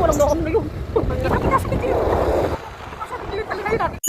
walang lokong na yun. Nakakasakit yun. Nakakasakit yun talaga yun natin.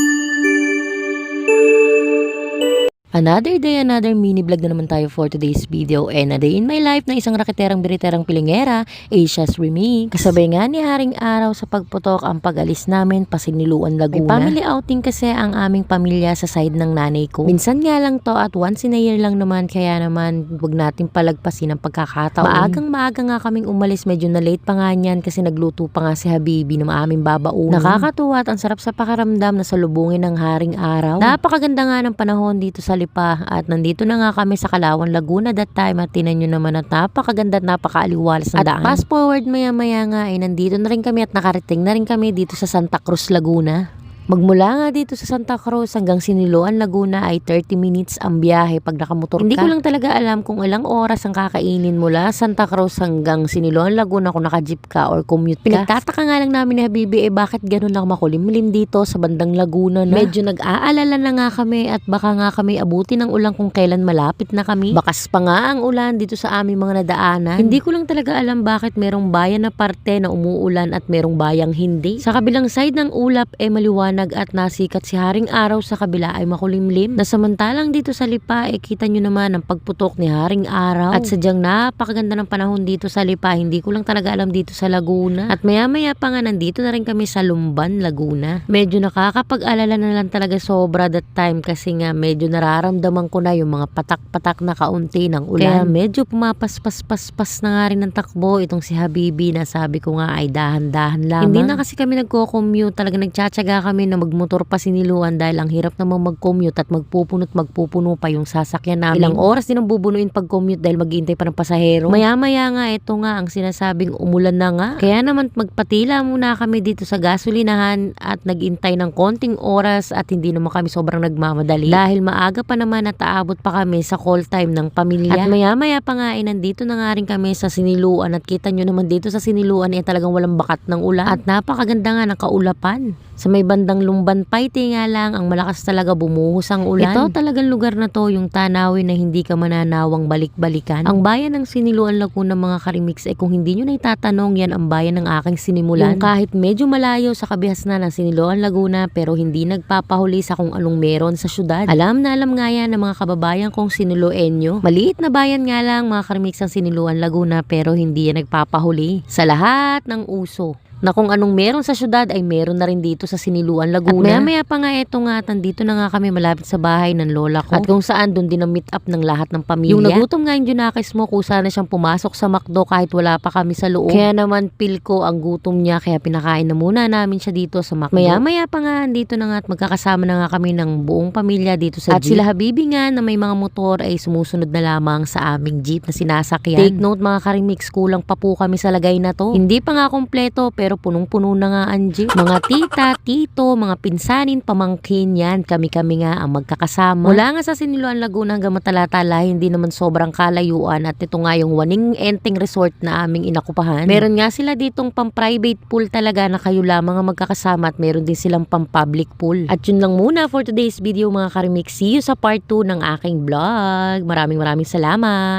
Another day, another mini vlog na naman tayo for today's video, and a day in my life na isang rakiterang biriterang pilingera, Asia's Remix. Kasabay nga ni Haring Araw sa pagputok ang pag-alis namin pa Siniluan, Laguna. May family outing kasi ang aming pamilya sa side ng nanay ko. Minsan nga lang to at once in a year lang naman, kaya naman wag natin palagpasin ang pagkakataon. Maaga nga kaming umalis, medyo na late pa nga niyan kasi nagluto pa nga si Habibi ng aming babaunin. Nakakatuwa at ang sarap sa pakaramdam na salubungin ng Haring Araw. Napakaganda nga ng panahon dito sa Lipa at nandito na nga kami sa Calauan, Laguna that time at tinan nyo naman at napakaganda at napakaaliwalas ng daan. At fast forward maya nga ay nandito na rin kami at nakarating na rin kami dito sa Santa Cruz, Laguna. Magmula nga dito sa Santa Cruz hanggang Siniluan, Laguna ay 30 minutes ang biyahe pag nakamotor ka. Hindi ko lang talaga alam kung ilang oras ang kakainin mula Santa Cruz hanggang Siniluan, Laguna kung naka-jeep ka or commute ka. Pinagtataka nga lang namin ni Habibi bakit ganun lang makulimlim dito sa bandang Laguna na. Medyo nag-aalala na nga kami at baka nga kami abuti ng ulan kung kailan malapit na kami. Bakas pa nga ang ulan dito sa aming mga nadaanan. Hindi ko lang talaga alam bakit merong bayan na parte na umuulan at merong bayang hindi. Sa kabilang side ng ulap maliwanag at nasikat si Haring Araw, sa kabila ay makulimlim. Na samantalang dito sa Lipa kita nyo naman ang pagputok ni Haring Araw. At sadyang napakaganda ng panahon dito sa Lipa. Hindi ko lang talaga alam dito sa Laguna. At maya pa nga nandito na rin kami sa Lumban, Laguna. Medyo nakakapag-alala na lang talaga sobra that time kasi nga medyo nararamdaman ko na yung mga patak-patak na kaunti ng ulan. Kaya medyo pumapaspas-paspas na nga rin ng takbo itong si Habibi na sabi ko nga ay dahan-dahan lamang. Hindi na kasi kami nagko-commute, talaga nagtsatsaga kami na magmotor pa Siniluan dahil ang hirap namang mag-commute at magpupuno pa yung sasakyan namin. Ilang oras din ang bubunuin pag-commute dahil maghihintay pa ng pasahero. Maya nga ito nga ang sinasabing umulan na nga. Kaya naman magpatila muna kami dito sa gasolinahan at naghintay ng konting oras at hindi naman kami sobrang nagmamadali dahil maaga pa naman at aabot pa kami sa call time ng pamilya. At maya pa nga ay nandito na nga rin kami sa Siniluan at kita nyo naman dito sa Siniluan talagang walang bakat ng ulan at napakaganda nga ng kaulapan. Sa may bandang Lumban Paite nga lang ang malakas talaga bumuhos ang ulan. Ito talagang lugar na to yung tanawin na hindi ka mananawang balik-balikan. Ang bayan ng Siniluan, Laguna mga karimix kung hindi nyo na itatanong, yan ang bayan ng aking sinimulan. Yung kahit medyo malayo sa kabihasnan ng Siniluan, Laguna pero hindi nagpapahuli sa kung anong meron sa syudad. Alam na alam nga yan ng mga kababayan kong Siniluenyo. Maliit na bayan nga lang mga karimix ang Siniluan, Laguna pero hindi yan nagpapahuli sa lahat ng uso na kung anong meron sa syudad ay meron na rin dito sa Siniluan, Laguna. At maya pa nga ito nga, nandito na nga kami malapit sa bahay ng lola ko. At kung saan doon din ang meet up ng lahat ng pamilya. Yung nagutom nga yung Junakis mo, kusa na siyang pumasok sa McDo kahit wala pa kami sa loob. Kaya naman feel ko ang gutom niya, kaya pinakain na muna namin siya dito sa McDo. Maya pa nga, dito na nga at magkakasama na nga kami ng buong pamilya dito sa jeep. At sila Habibi nga na may mga motor ay sumusunod na lamang sa aming jeep na sinasakyan. Take note mga karimix, kulang pa po kami sa lagay na to. Hindi pa nga kompleto pero punong-puno na nga ang jeep. Mga tita, tito, mga pinsanin, pamangkin yan. Kami-kami nga ang magkakasama. Mula nga sa Siniluan, Laguna hanggang Matalatala, hindi naman sobrang kalayuan at ito nga yung Waning Enteng Resort na aming inakupahan. Meron nga sila ditong pang-private pool talaga na kayo lamang ang magkakasama at meron din silang pang-public pool. At yun lang muna for today's video mga karimix. See you sa part 2 ng aking vlog. Maraming salamat!